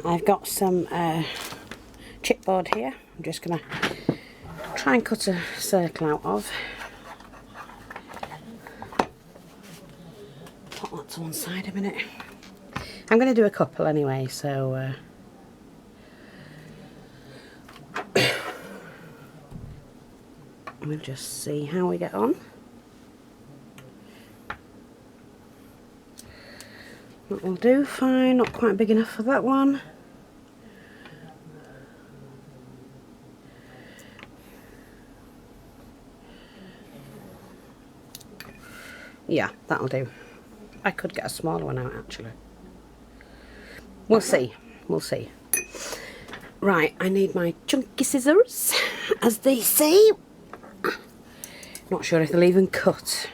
I've got some chipboard here. I'm just going to try and cut a circle out of. Put that to one side a minute. I'm going to do a couple anyway, so we'll just see how we get on. That will do fine, not quite big enough for that one. Yeah, that'll do. I could get a smaller one out actually. We'll see, we'll see. Right, I need my chunky scissors, as they say. Not sure if they'll even cut.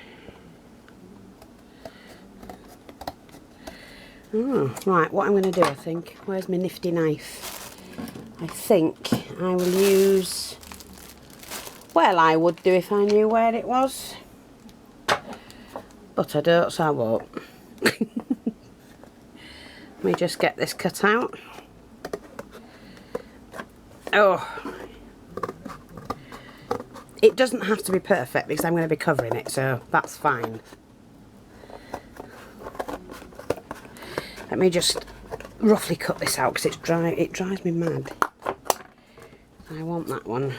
Oh, right, what I'm going to do, I think, where's my nifty knife? I think I will use, well, I would do if I knew where it was, but I don't, so I won't. Let me just get this cut out. Oh, it doesn't have to be perfect because I'm going to be covering it, so that's fine. Let me just roughly cut this out because it's dry. It drives me mad. I want that one.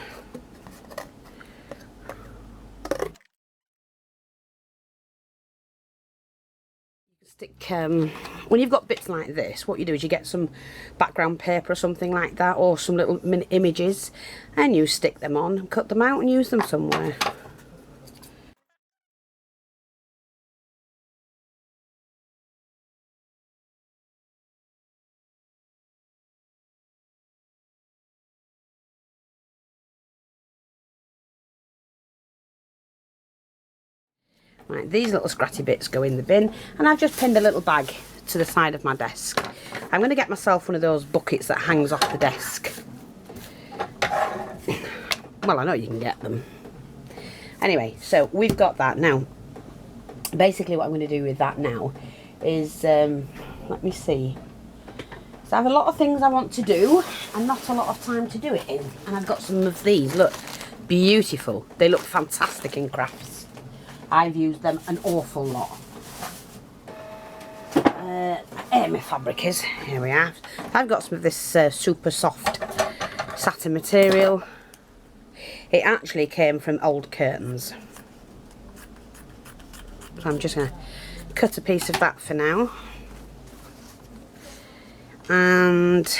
Stick when you've got bits like this, what you do is you get some background paper or something like that, or some little images, and you stick them on, cut them out, and use them somewhere. Right, these little scratchy bits go in the bin, and I've just pinned a little bag to the side of my desk. I'm going to get myself one of those buckets that hangs off the desk. Well, I know you can get them. Anyway, so we've got that now. Basically what I'm going to do with that now is, let me see. So I have a lot of things I want to do and not a lot of time to do it in. And I've got some of these, look, beautiful. They look fantastic in crafts. I've used them an awful lot. Here my fabric is. Here we are. I've got some of this super soft satin material. It actually came from old curtains. So I'm just going to cut a piece of that for now. And,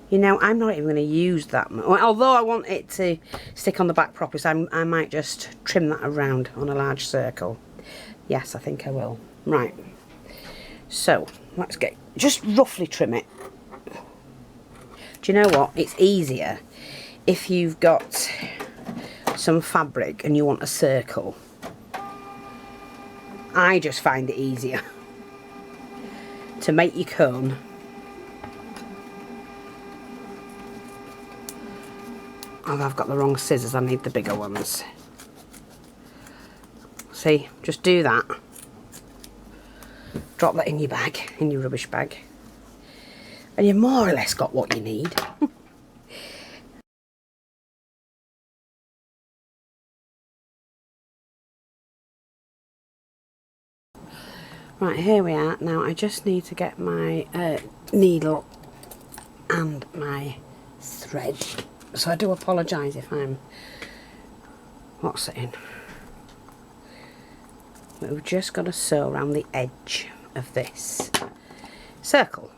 you know, I'm not even going to use that much. Although I want it to stick on the back properly, so I might just trim that around on a large circle. Yes, I think I will. Right. So, let's just roughly trim it. Do you know what? It's easier if you've got some fabric and you want a circle. I just find it easier to make your cone. Oh, I've got the wrong scissors, I need the bigger ones. See, just do that. Drop that in your bag, in your rubbish bag. And you've more or less got what you need. Right, here we are. Now I just need to get my needle and my thread. So I do apologise if I'm not sitting. But we've just got to sew around the edge of this circle.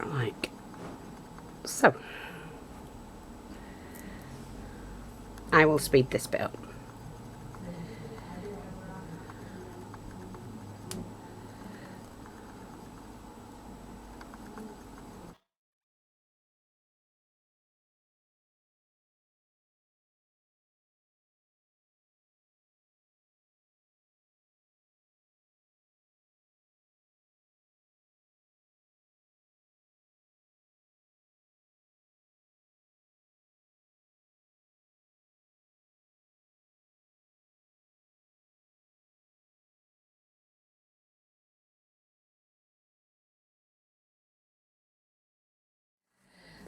Like so. I will speed this bit up.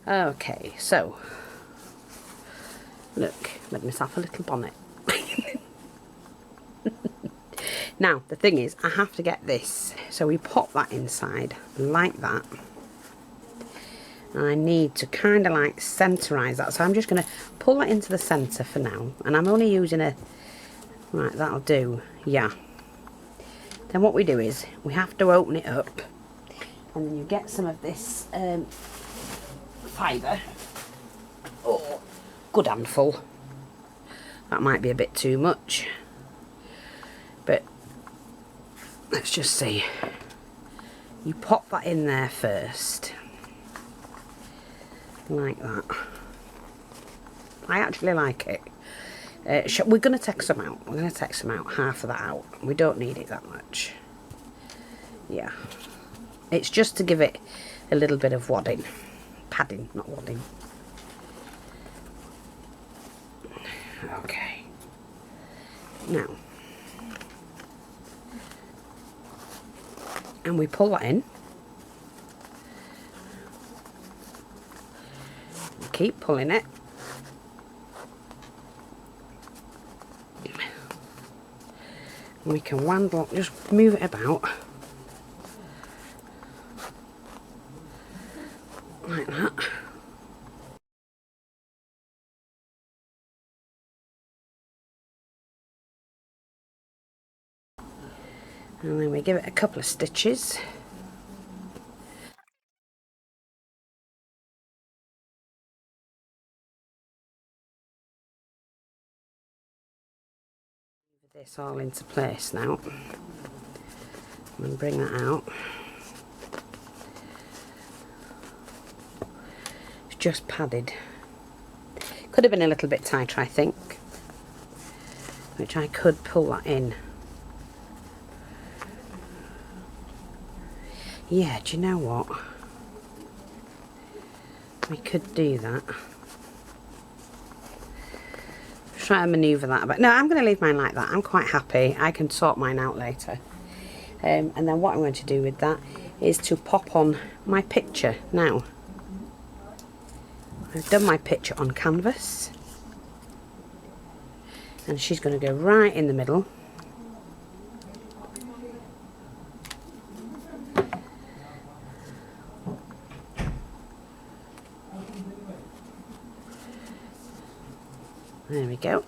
Okay, so look, made myself a little bonnet. Now the thing is, I have to get this, so we pop that inside like that, and I need to kind of like centerize that, so I'm just going to pull that into the center for now, and I'm only using a, right, that'll do, yeah. Then what we do is we have to open it up, and then you get some of this fibre. Oh, good handful. That might be a bit too much, but let's just see. You pop that in there first, like that. I actually like it. We're going to take some out. We're going to take some out, half of that out. We don't need it that much. Yeah. It's just to give it a little bit of wadding. Padding, not wadding. Okay. Now. And we pull that in. Keep pulling it. And we can wandle, just move it about. Like that. And then we give it a couple of stitches. This all into place now. And bring that out. It's just padded. Could have been a little bit tighter, I think, which I could pull that in. Yeah, do you know what? We could do that. Try and manoeuvre that a bit. No, I'm going to leave mine like that. I'm quite happy. I can sort mine out later. And then what I'm going to do with that is to pop on my picture now. I've done my picture on canvas. And she's going to go right in the middle. There we go.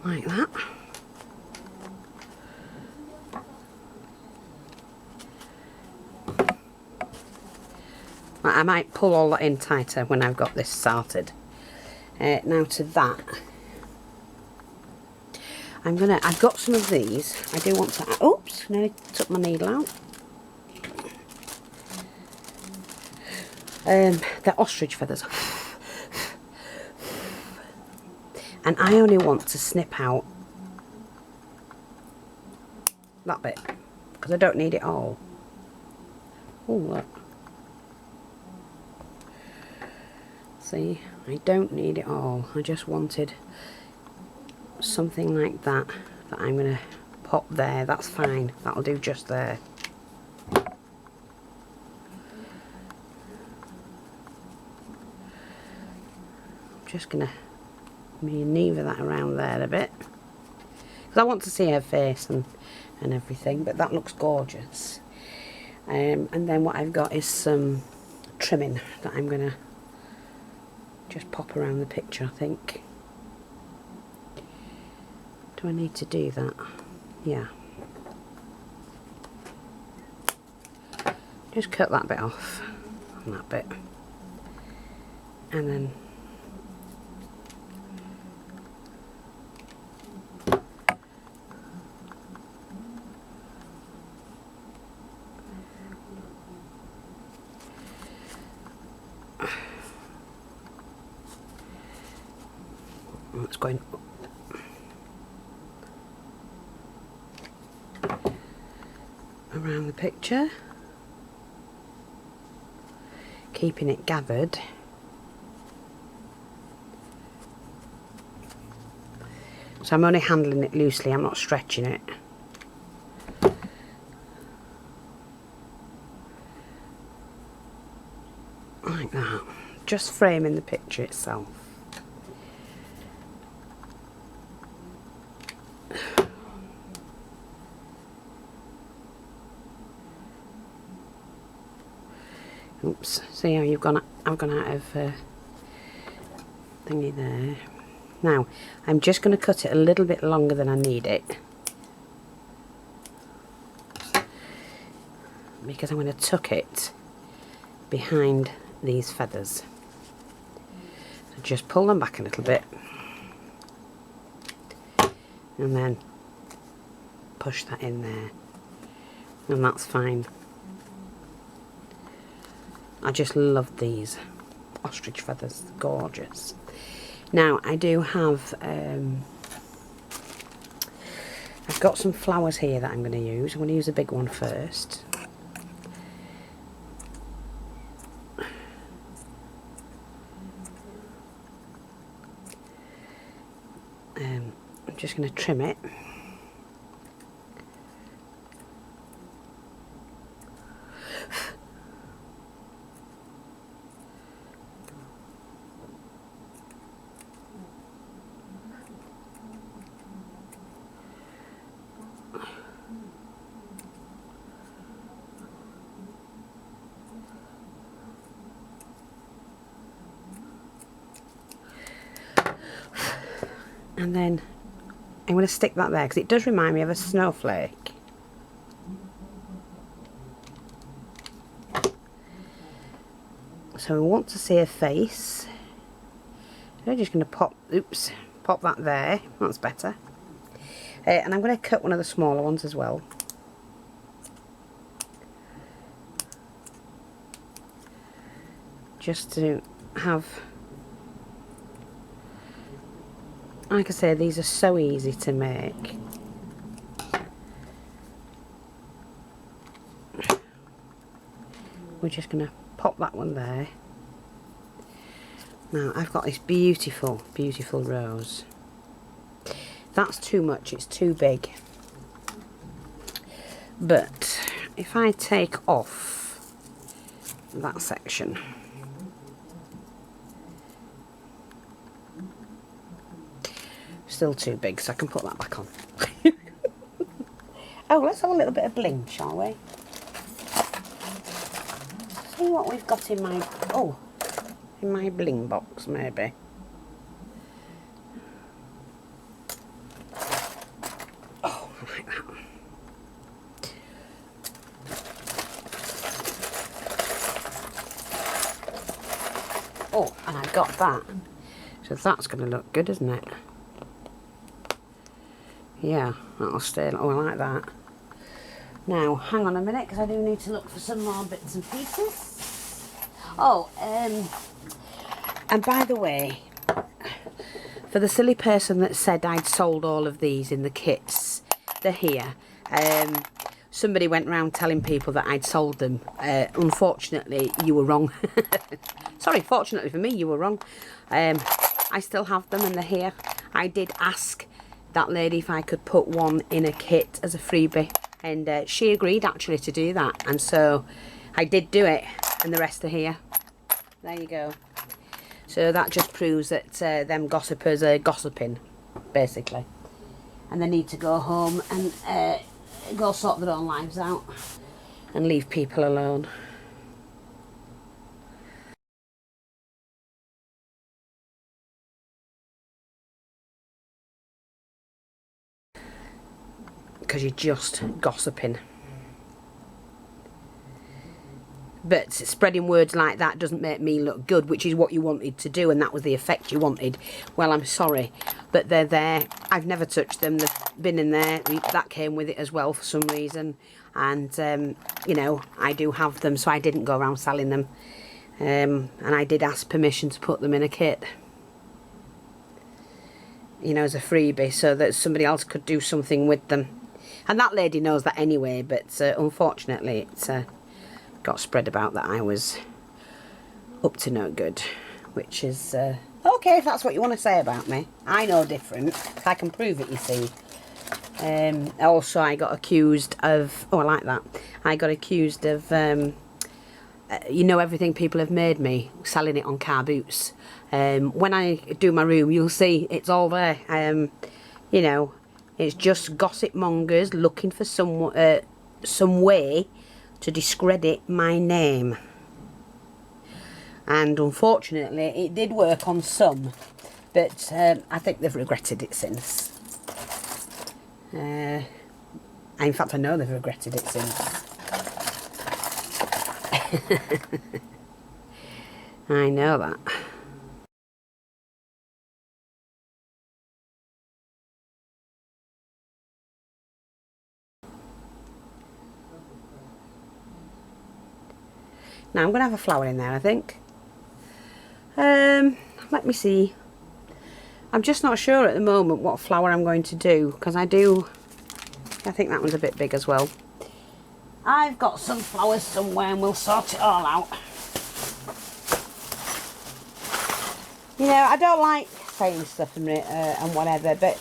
Like that. I might pull all that in tighter when I've got this sorted. Now to that, I've got some of these. I do want to, oops, nearly took my needle out. They're ostrich feathers. And I only want to snip out that bit, because I don't need it all. Oh, look. See, I don't need it all. I just wanted something like that I'm going to pop there. That's fine. That'll do just there. Just going to maneuver that around there a bit, because I want to see her face and everything, but that looks gorgeous. And then what I've got is some trimming that I'm going to just pop around the picture, I think. Do I need to do that? Yeah. Just cut that bit off, and that bit. And then it's going around the picture, keeping it gathered. So I'm only handling it loosely, I'm not stretching it. like that, just framing the picture itself. Oops, see how I've gone out of thingy there. Now I'm just going to cut it a little bit longer than I need it, because I'm going to tuck it behind these feathers. So just pull them back a little bit and then push that in there, and that's fine. I just love these ostrich feathers, gorgeous. Now I do have, I've got some flowers here that I'm going to use. I'm going to use a big one first. I'm just going to trim it. And then I'm going to stick that there because it does remind me of a snowflake. So we want to see a face. I'm just going to pop that there. That's better. And I'm going to cut one of the smaller ones as well. Just to have, like I say, these are so easy to make. We're just going to pop that one there. Now I've got this beautiful, beautiful rose. That's too much, it's too big. But if I take off that section, still too big, so I can put that back on. Oh, let's have a little bit of bling, shall we? See what we've got in my, in my bling box, maybe. Oh, I like that. Oh, and I got that. So that's going to look good, isn't it? Yeah, that'll stay. Oh, I like that. Now, hang on a minute, because I do need to look for some more bits and pieces. Oh, and by the way, for the silly person that said I'd sold all of these in the kits, they're here. Somebody went round telling people that I'd sold them. Unfortunately, you were wrong. Sorry, fortunately for me, you were wrong. I still have them and they're here. I did ask that lady if I could put one in a kit as a freebie, and she agreed actually to do that, and so I did do it, and the rest are here. There you go. So that just proves that them gossipers are gossiping, basically, and they need to go home and go sort their own lives out and leave people alone. Because you're just gossiping. But spreading words like that doesn't make me look good, which is what you wanted to do, and that was the effect you wanted. Well, I'm sorry, but they're there. I've never touched them. They've been in there. That came with it as well for some reason. And, you know, I do have them, so I didn't go around selling them. And I did ask permission to put them in a kit, you know, as a freebie, so that somebody else could do something with them. And that lady knows that anyway, but unfortunately it's got spread about that I was up to no good, which is okay if that's what you want to say about me. I know different. I can prove it, you see. Also, I got accused of, oh, I like that. I got accused of you know, everything people have made me, selling it on car boots. When I do my room, you'll see it's all there. You know, it's just gossip mongers looking for some way to discredit my name. And unfortunately, it did work on some, but I think they've regretted it since. In fact, I know they've regretted it since. I know that. Now I'm going to have a flower in there, I think. Let me see. I'm just not sure at the moment what flower I'm going to do, because I think that one's a bit big as well. I've got some flowers somewhere and we'll sort it all out. You know, I don't like saying stuff and whatever, but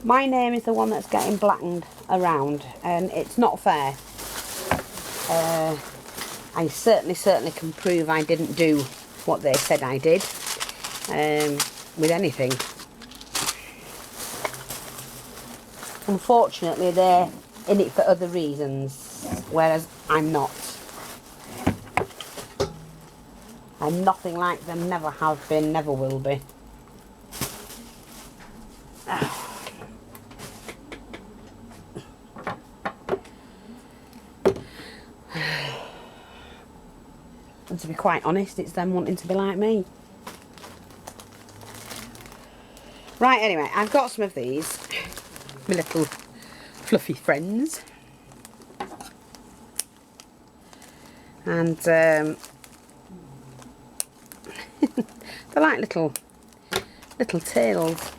my name is the one that's getting blackened around, and it's not fair. I certainly can prove I didn't do what they said I did with anything. Unfortunately, they're in it for other reasons, whereas I'm not. I'm nothing like them, never have been, never will be. And to be quite honest, it's them wanting to be like me. Right, anyway, I've got some of these, my little fluffy friends. And they're like little tails.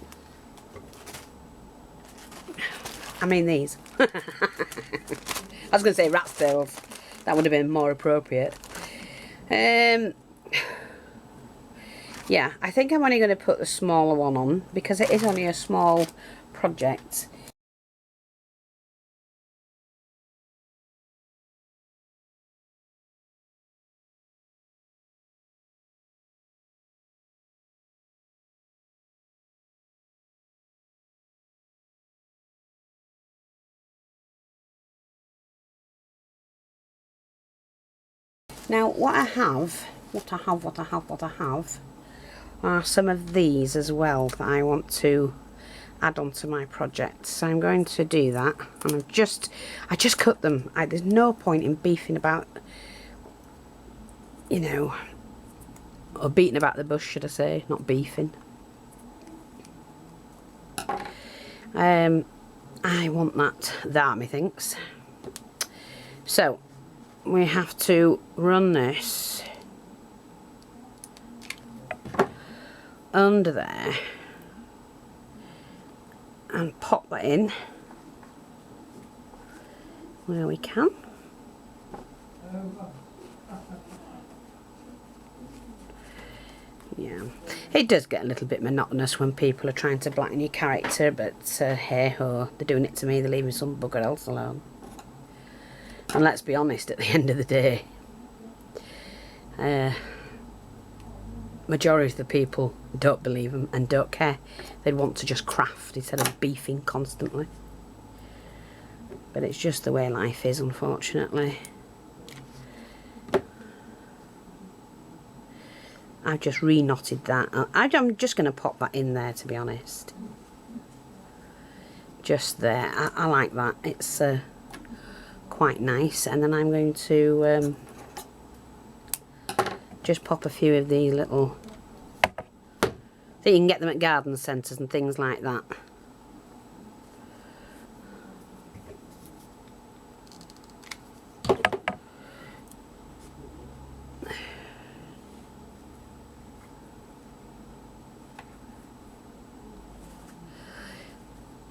I mean these. I was going to say rat's tails. That would have been more appropriate. Yeah, I think I'm only going to put the smaller one on because it is only a small project. Now what I have are some of these as well that I want to add onto my project. So I'm going to do that, and I just cut them. There's no point in beefing about, you know, or beating about the bush, should I say, not beefing. I want that methinks. So we have to run this under there and pop that in where we can. Yeah, it does get a little bit monotonous when people are trying to blacken your character, but hey ho, they're doing it to me, they're leaving some bugger else alone. And let's be honest, at the end of the day, majority of the people don't believe them and don't care. They'd want to just craft instead of beefing constantly. But it's just the way life is, unfortunately. I've just re-knotted that. I'm just going to pop that in there, to be honest. Just there. I like that. It's quite nice. And then I'm going to just pop a few of these little... So you can get them at garden centres and things like that.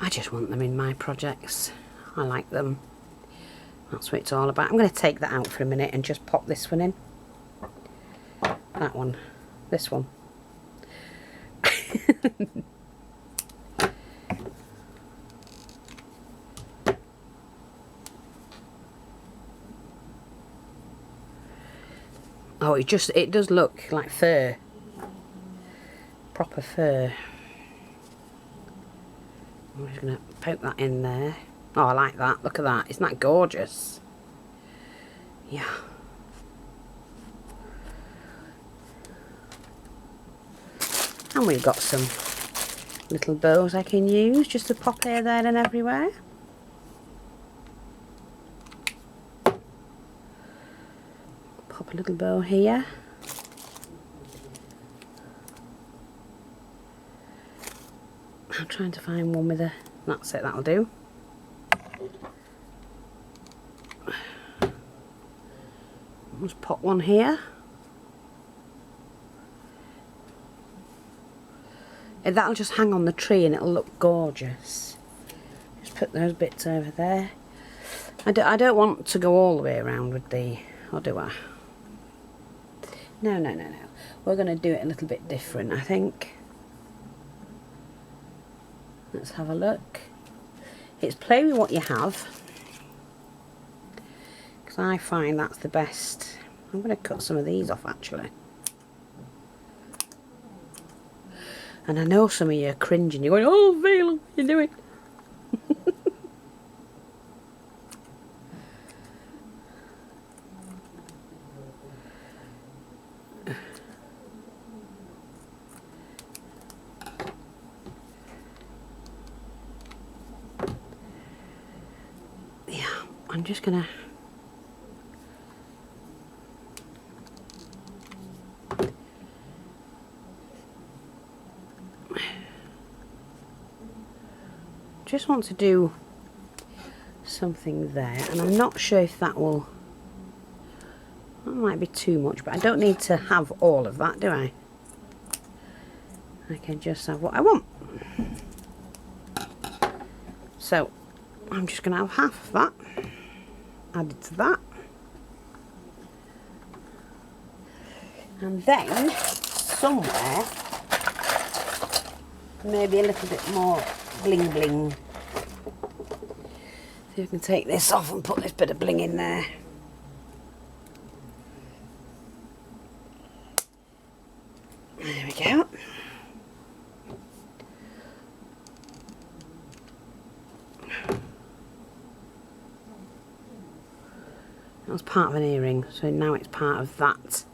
I just want them in my projects. I like them. That's what it's all about. I'm going to take that out for a minute and just pop this one in. That one. This one. Oh, it does look like fur. Proper fur. I'm just going to poke that in there. Oh, I like that. Look at that. Isn't that gorgeous? Yeah. And we've got some little bows I can use just to pop here, there and everywhere. Pop a little bow here. I'm trying to find one with a... That's it, that'll do. Let's pop one here. And that'll just hang on the tree and it'll look gorgeous. Just put those bits over there. I don't want to go all the way around with the... Or do I? No. We're going to do it a little bit different, I think. Let's have a look. It's play with what you have. Because I find that's the best. I'm going to cut some of these off, actually. And I know some of you are cringing. You're going, oh, Vale, what are you doing? Yeah, I'm just going to... just want to do something there, and I'm not sure if that will... That might be too much, but I don't need to have all of that, do I? I can just have what I want. So I'm just going to have half of that added to that, and then somewhere maybe a little bit more bling bling. So you can take this off and put this bit of bling in there. There we go. That was part of an earring, so now it's part of that.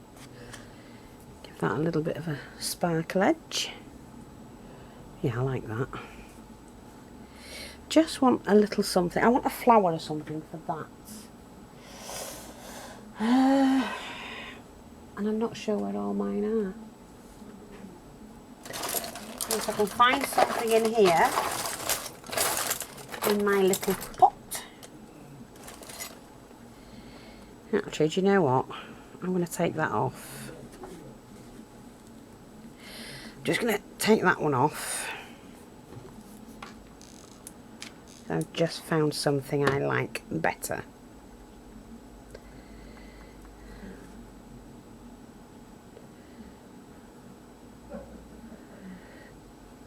Give that a little bit of a sparkle edge. Yeah, I like that. Just want a little something. I want a flower or something for that. And I'm not sure where all mine are. If I can find something in here, in my little pot. Actually, do you know what? I'm going to take that off. Just going to take that one off. I've just found something I like better.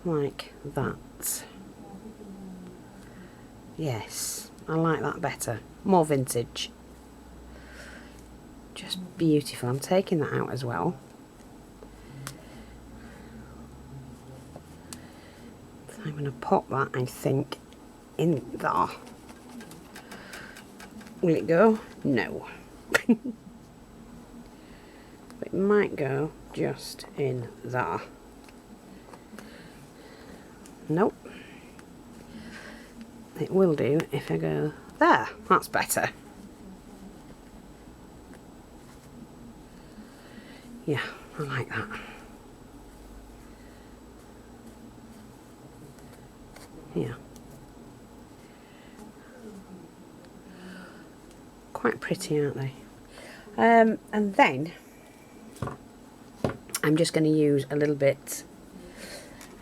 Like that. Yes, I like that better. More vintage. Just beautiful. I'm taking that out as well. So I'm going to pop that, I think, in there. Will it go? No. But it might go just in there. Nope. It will do if I go there. That's better. Yeah, I like that. Yeah. Quite pretty, aren't they? And then I'm just going to use a little bit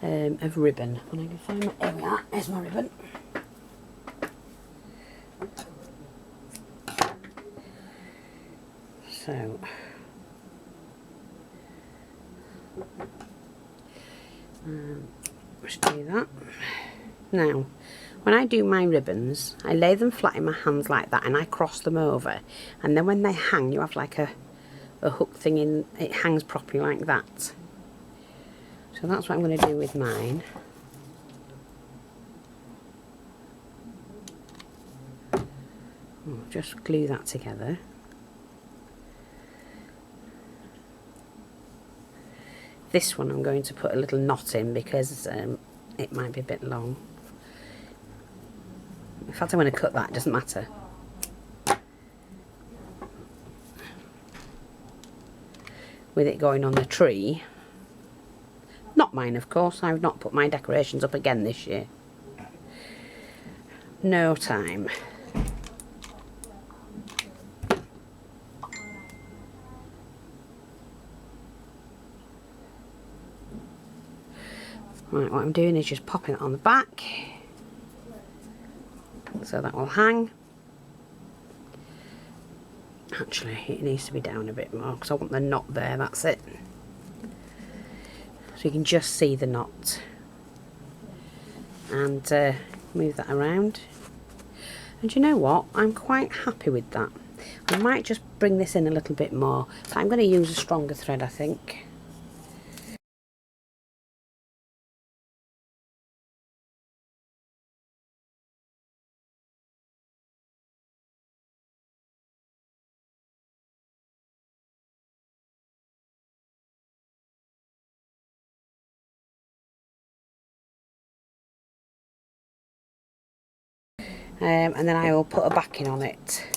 of ribbon. When I can find my... There we are. There's my ribbon. So... let's do that. Now, when I do my ribbons, I lay them flat in my hands like that and I cross them over, and then when they hang you have like a a hook thing in, it hangs properly like that. So that's what I'm going to do with mine. I'll just glue that together. This one I'm going to put a little knot in because it might be a bit long. In fact, I'm going to cut that, it doesn't matter. With it going on the tree. Not mine, of course. I've not put my decorations up again this year. No time. Right, what I'm doing is just popping it on the back. So that will hang. Actually, it needs to be down a bit more because I want the knot there, that's it. So you can just see the knot. And move that around. And you know what? I'm quite happy with that. I might just bring this in a little bit more. But I'm going to use a stronger thread, I think. And then I will put a backing on it.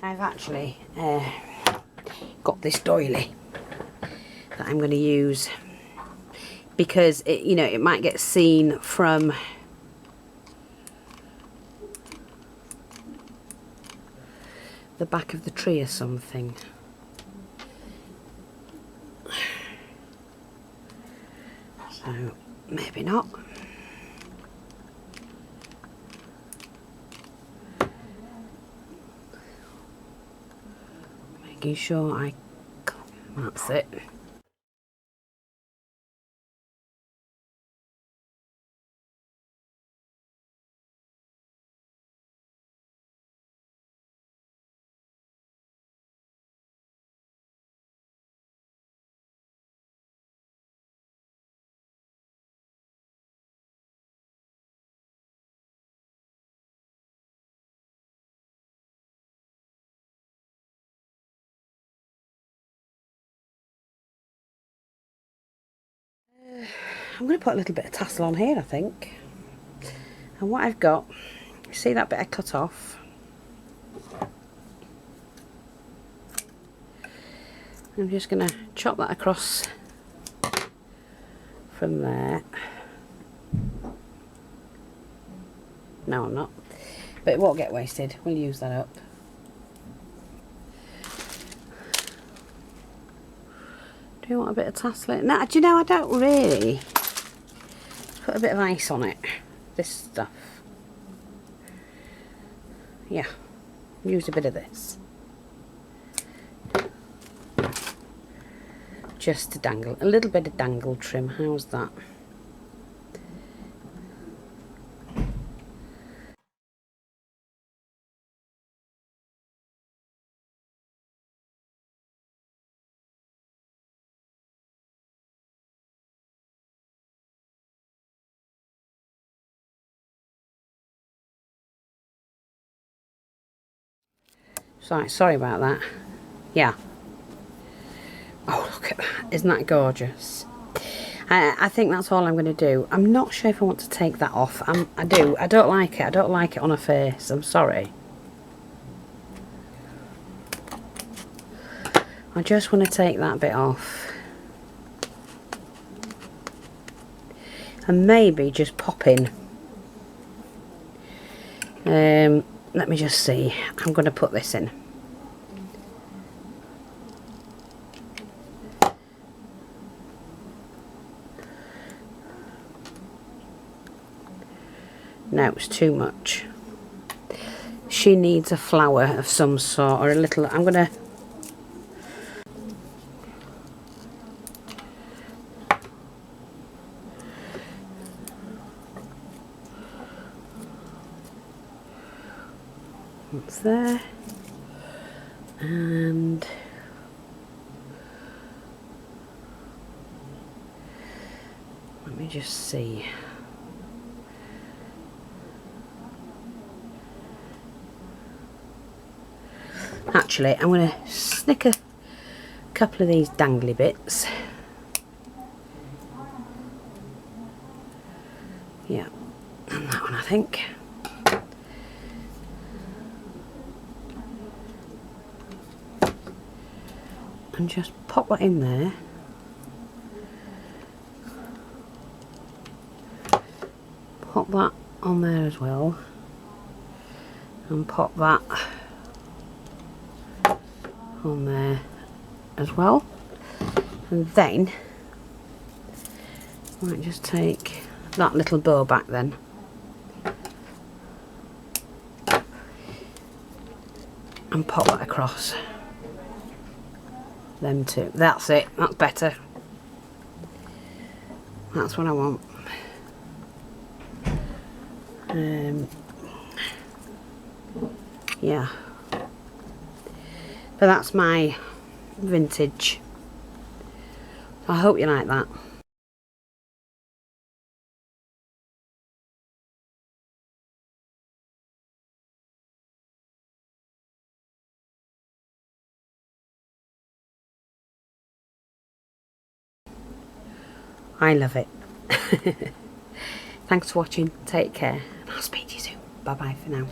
I've actually got this doily that I'm going to use because it, you know, it might get seen from the back of the tree or something. So maybe not. Making sure that's it. I'm going to put a little bit of tassel on here, I think. And what I've got, see that bit I cut off? I'm just going to chop that across from there. No, I'm not. But it won't get wasted. We'll use that up. Do you want a bit of tassel in? Now, do you know, I don't really. Put a bit of ice on it. This stuff. Yeah. Use a bit of this. Just to dangle. A little bit of dangle trim. How's that? Sorry about that. Yeah. Oh, look at that. Isn't that gorgeous? I think that's all I'm going to do. I'm not sure if I want to take that off. I do. I don't like it. I don't like it on a face. I'm sorry. I just want to take that bit off. And maybe just pop in. Let me just see. I'm going to put this in. No, it's too much. She needs a flower of some sort, or a little, I'm gonna, that's there, and let me just see. Actually, I'm going to snick a couple of these dangly bits. Yeah, and that one I think. And just pop that in there. Pop that on there as well. And pop that on there as well. And then I might just take that little bow back then. And pop that across. Them two. That's it. That's better. That's what I want. Yeah. But that's my vintage. I hope you like that. I love it. Thanks for watching. Take care. And I'll speak to you soon. Bye bye for now.